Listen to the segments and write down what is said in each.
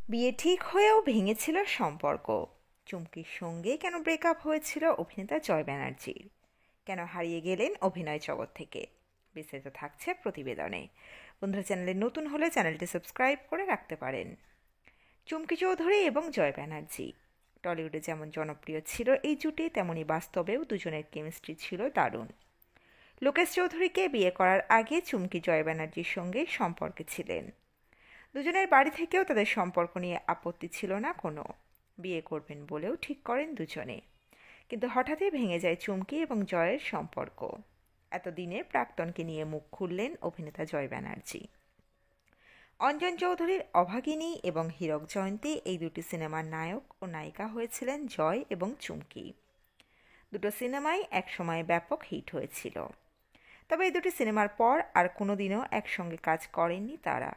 বিয়ে ঠিক হয়েও ভেঙেছিল সম্পর্ক। চুমকির সঙ্গে কেন ব্রেকআপ হয়েছিল অভিনেতা জয় ব্যানার্জির? কেন হারিয়ে গেলেন অভিনয় জগৎ থেকে? বিস্তারিত থাকছে প্রতিবেদনে। বন্ধুরা, চ্যানেলে নতুন হলে চ্যানেলটি সাবস্ক্রাইব করে রাখতে পারেন। চুমকি চৌধুরী এবং জয় ব্যানার্জি টলিউডে যেমন জনপ্রিয় ছিল এই জুটি, তেমনি বাস্তবেও দুজনের কেমিস্ট্রি ছিল দারুণ। লোকেশ চৌধুরীকে বিয়ে করার আগে চুমকি জয় ব্যানার্জির সঙ্গে সম্পর্কে ছিলেন। দুজনের বাড়ি থেকেও তাদের সম্পর্ক নিয়ে আপত্তি ছিল না কোনো। বিয়ে করবেন বলেও ঠিক করেন দুজনে। কিন্তু হঠাৎই ভেঙে যায় চুমকি এবং জয়ের সম্পর্ক। এতদিনে প্রাক্তনকে নিয়ে মুখ খুললেন অভিনেতা জয় ব্যানার্জি। অঞ্জন চৌধুরীর অভাগিনী এবং হীরক জয়ন্তী এই দুটি সিনেমার নায়ক ও নায়িকা হয়েছিলেন জয় এবং চুমকি। দুটো সিনেমাই একসময় ব্যাপক হিট হয়েছিল। তবে এই দুটি সিনেমার পর আর কোনোদিনও একসঙ্গে কাজ করেননি তারা।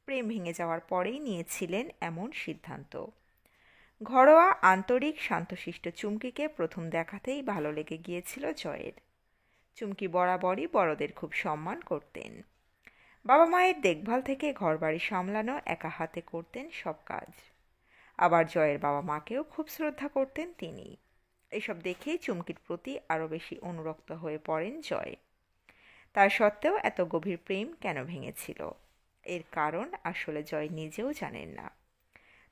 প্রেম ভেঙে যাওয়ার পরেই নিয়েছিলেন এমন সিদ্ধান্ত। ঘরোয়া, আন্তরিক, শান্তশিষ্ট চুমকিকে প্রথম দেখাতেই ভালো লেগে গিয়েছিল জয়ের। চুমকি বরাবরই বড়দের খুব সম্মান করতেন। বাবা মায়ের দেখভাল থেকে ঘরবাড়ি সামলানো একা হাতে করতেন সব কাজ। আবার জয়ের বাবা মাকেও খুব শ্রদ্ধা করতেন তিনি। এসব দেখেই চুমকির প্রতি আরও বেশি অনুরক্ত হয়ে পড়েন জয়। তার সত্ত্বেও এত গভীর প্রেম কেন ভেঙেছিল? এর কারণ আসলে জয় নিজেও জানেন না।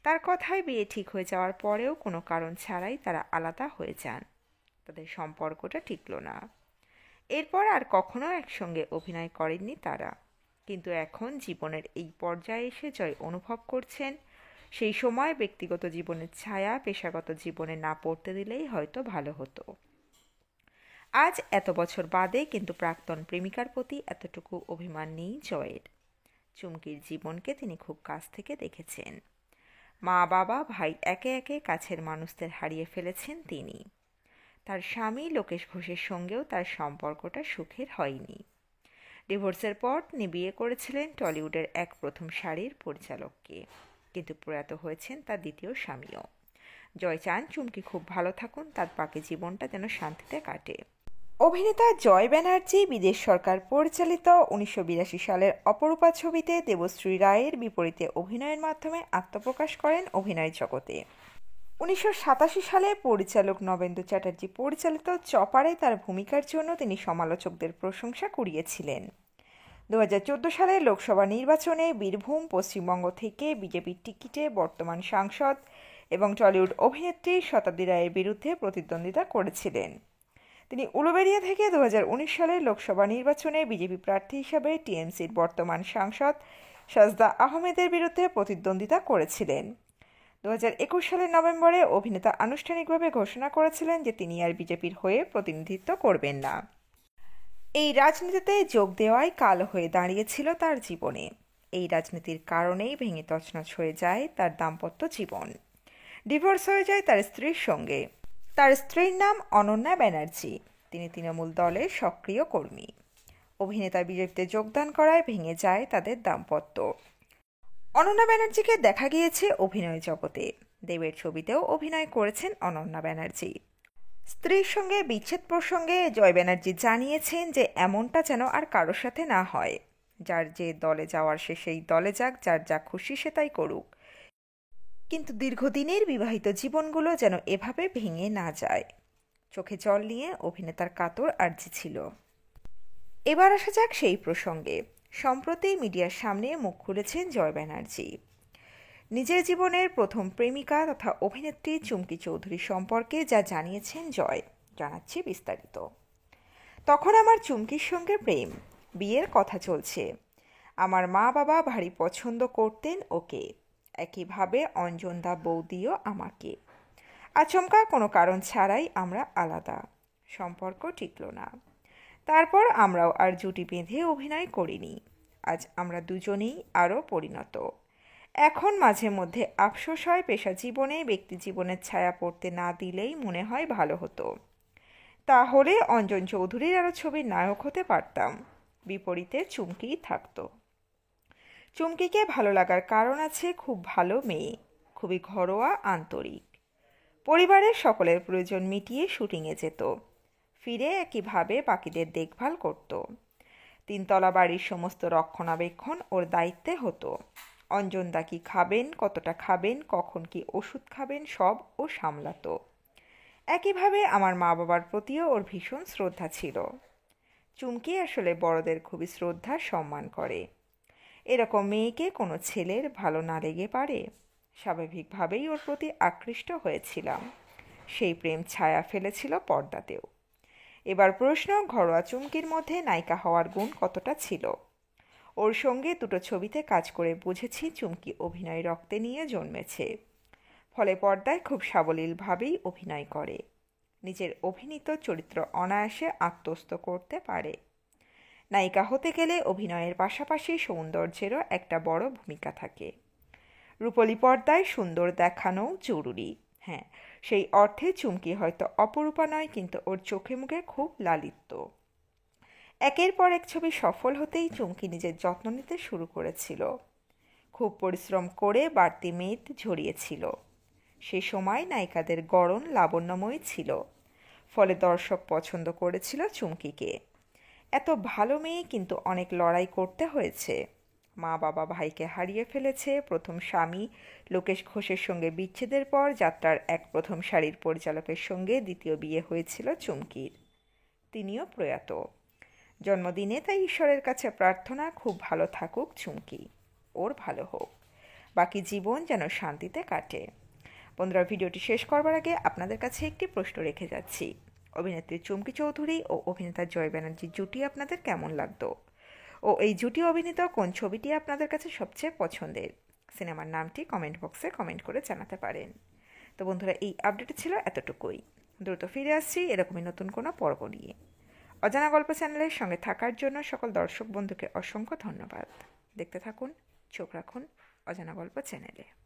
তার কথায় বিয়ে ঠিক হয়ে যাওয়ার পরেও কোনো কারণ ছাড়াই তারা আলাদা হয়ে যান। তাদের সম্পর্কটা টিকল না। এরপর আর কখনো একসঙ্গে অভিনয় করেননি তারা। কিন্তু এখন জীবনের এই পর্যায়ে এসে জয় অনুভব করছেন, সেই সময় ব্যক্তিগত জীবনের ছায়া পেশাগত জীবনে না পড়তে দিলেই হয়তো ভালো হতো। আজ এত বছর বাদে কিন্তু প্রাক্তন প্রেমিকার প্রতি এতটুকু অভিমান নেই জয়ের। চুমকির জীবনকে তিনি খুব কাছ থেকে দেখেছেন। মা, বাবা, ভাই, একে একে কাছের মানুষদের হারিয়ে ফেলেছেন তিনি। তার স্বামী লোকেশ ঘোষের সঙ্গেও তার সম্পর্কটা সুখের হয়নি। ডিভোর্সের পর তিনি বিয়ে করেছিলেন টলিউডের এক প্রথম সারির পরিচালককে, কিন্তু প্রয়াত হয়েছেন তার দ্বিতীয় স্বামীও। জয় চান চুমকি খুব ভালো থাকুন, তার বাকি জীবনটা যেন শান্তিতে কাটে। অভিনেতা জয় ব্যানার্জি বিদেশ সরকার পরিচালিত 1982 সালের অপরূপা ছবিতে দেবশ্রী রায়ের বিপরীতে অভিনয়ের মাধ্যমে আত্মপ্রকাশ করেন অভিনয় জগতে। 1987 সালে পরিচালক নবেন্দু চ্যাটার্জি পরিচালিত চপারে তার ভূমিকার জন্য তিনি সমালোচকদের প্রশংসা কুড়িয়েছিলেন। 2014 সালে লোকসভা নির্বাচনে বীরভূম, পশ্চিমবঙ্গ থেকে বিজেপির টিকিটে বর্তমান সাংসদ এবং টলিউড অভিনেত্রী শতাব্দী রায়ের বিরুদ্ধে প্রতিদ্বন্দ্বিতা করেছিলেন। তিনি উলুবেড়িয়া থেকে 2019 সালের লোকসভা নির্বাচনে বিজেপি প্রার্থী হিসাবে টিএমসির বর্তমান সাংসদ সাজদা আহমেদের বিরুদ্ধে প্রতিদ্বন্দ্বিতা করেছিলেন। 2021 সালের নভেম্বরে অভিনেতা আনুষ্ঠানিকভাবে ঘোষণা করেছিলেন যে তিনি আর বিজেপির হয়ে প্রতিনিধিত্ব করবেন না। এই রাজনীতিতে যোগ দেওয়াই কাল হয়ে দাঁড়িয়েছিল তার জীবনে। এই রাজনীতির কারণেই ভেঙে তছনছ হয়ে যায় তার দাম্পত্য জীবন। ডিভোর্স হয়ে যায় তার স্ত্রীর সঙ্গে। তার স্ত্রীর নাম অনন্যা ব্যানার্জি। তিনি তৃণমূল দলের সক্রিয় কর্মী। অভিনেতা বিজেপিতে যোগদান করায় ভেঙে যায় তাদের দাম্পত্য। অনন্যা ব্যানার্জিকে দেখা গিয়েছে অভিনয় জগতে। দেবের ছবিতেও অভিনয় করেছেন অনন্যা ব্যানার্জি। স্ত্রীর সঙ্গে বিচ্ছেদ প্রসঙ্গে জয় ব্যানার্জি জানিয়েছেন যে এমনটা যেন আর কারোর সাথে না হয়। যার যে দলে যাওয়ার সে সেই দলে যাক, যার যা খুশি সে তাই করুক, কিন্তু দীর্ঘদিনের বিবাহিত জীবনগুলো যেন এভাবে ভেঙে না যায়। চোখে জল নিয়ে অভিনেতার কাতর আর্জি ছিল। এবার আসা যাক সেই প্রসঙ্গে। সম্প্রতি মিডিয়ার সামনে মুখ খুলেছেন জয় ব্যানার্জি। নিজের জীবনের প্রথম প্রেমিকা তথা অভিনেত্রী চুমকি চৌধুরী সম্পর্কে যা জানিয়েছেন জয়, জানাচ্ছি বিস্তারিত। তখন আমার চুমকির সঙ্গে প্রেম, বিয়ের কথা চলছে। আমার মা বাবা ভারী পছন্দ করতেন ওকে। একইভাবে অঞ্জনদা বৌদিও আমাকে। আচমকা কোনো কারণ ছাড়াই আমরা আলাদা। সম্পর্ক টিকল না। তারপর আমরাও আর জুটি বেঁধে অভিনয় করিনি। আজ আমরা দুজনেই আরও পরিণত। এখন মাঝে মধ্যে আফসোস হয় পেশা জীবনে ব্যক্তি জীবনের ছায়া পড়তে না দিলেই মনে হয় ভালো হতো। তাহলে অঞ্জন চৌধুরীর আরও ছবির নায়ক হতে পারতাম। বিপরীতে চুমকিই থাকতো। চুমকিকে ভালো লাগার কারণ আছে, খুব ভালো মেয়ে, খুবই ঘরোয়া, আন্তরিক। পরিবারের সকলের প্রয়োজন মিটিয়ে শুটিংয়ে যেত। ফিরে একইভাবে বাকিদের দেখভাল করত। 3 তলা বাড়ির সমস্ত রক্ষণাবেক্ষণ ওর দায়িত্বে হতো। অঞ্জনদা কি খাবেন, কতটা খাবেন, কখন কি ওষুধ খাবেন সব ও সামলাতো। একইভাবে আমার মা বাবার প্রতিও ওর ভীষণ শ্রদ্ধা ছিল। চুমকি আসলে বড়দের খুবই শ্রদ্ধা সম্মান করে। এরকম মেয়েকে কোনো ছেলের ভালো না লেগে পারে? স্বাভাবিকভাবেই ওর প্রতি আকৃষ্ট হয়েছিলাম। সেই প্রেম ছায়া ফেলেছিল পর্দাতেও। এবার প্রশ্ন, ঘরোয়া চুমকির মধ্যে নায়িকা হওয়ার গুণ কতটা ছিল? ওর সঙ্গে দুটো ছবিতে কাজ করে বুঝেছি চুমকি অভিনয় রক্তে নিয়ে জন্মেছে। ফলে পর্দায় খুব সাবলীলভাবেই অভিনয় করে। নিজের অভিনীত চরিত্র অনায়াসে আত্মস্থ করতে পারে। নায়িকা হতে গেলে অভিনয়ের পাশাপাশি সৌন্দর্যেরও একটা বড় ভূমিকা থাকে। রূপলী পর্দায় সুন্দর দেখানোও জরুরি। হ্যাঁ, সেই অর্থে চুমকি হয়তো অপরূপা নয়, কিন্তু ওর চোখে মুখে খুব লালিত্য। একের পর এক ছবি সফল হতেই চুমকি নিজের যত্ন নিতে শুরু করেছিল। খুব পরিশ্রম করে বাড়তি মেদ ঝরিয়েছিল। সে সময় নায়িকাদের গড়ন লাবণ্যময়ী ছিল। ফলে দর্শক পছন্দ করেছিল চুমকিকে। এত ভালো মেয়ে, কিন্তু অনেক লড়াই করতে হয়েছে। মা বাবা ভাইকে হারিয়ে ফেলেছে। প্রথম স্বামী লোকেশ ঘোষের সঙ্গে বিচ্ছেদের পর যাত্রার এক প্রথম সারির পরিচালকের সঙ্গে দ্বিতীয় বিয়ে হয়েছিল চুমকির। তিনিও প্রয়াত। জন্মদিনে তাই ঈশ্বরের কাছে প্রার্থনা, খুব ভালো থাকুক চুমকি, ওর ভালো হোক, বাকি জীবন যেন শান্তিতে কাটে। বন্ধুরা, ভিডিওটি শেষ করবার আগে আপনাদের কাছে একটি প্রশ্ন রেখে যাচ্ছি। অভিনেত্রী চুমকি চৌধুরী ও অভিনেতা জয় ব্যানার্জির জুটি আপনাদের কেমন লাগতো? ও এই জুটি অভিনীত কোন ছবিটি আপনাদের কাছে সবচেয়ে পছন্দের? সিনেমার নামটি কমেন্ট বক্সে কমেন্ট করে জানাতে পারেন। তো বন্ধুরা, এই আপডেট ছিল এতটুকুই। দ্রুত ফিরে আসছি এরকমই নতুন কোনো পর্ব নিয়ে। অজানা গল্প চ্যানেলের সঙ্গে থাকার জন্য সকল দর্শক বন্ধুকে অসংখ্য ধন্যবাদ। দেখতে থাকুন, চোখ রাখুন অজানা গল্প চ্যানেলে।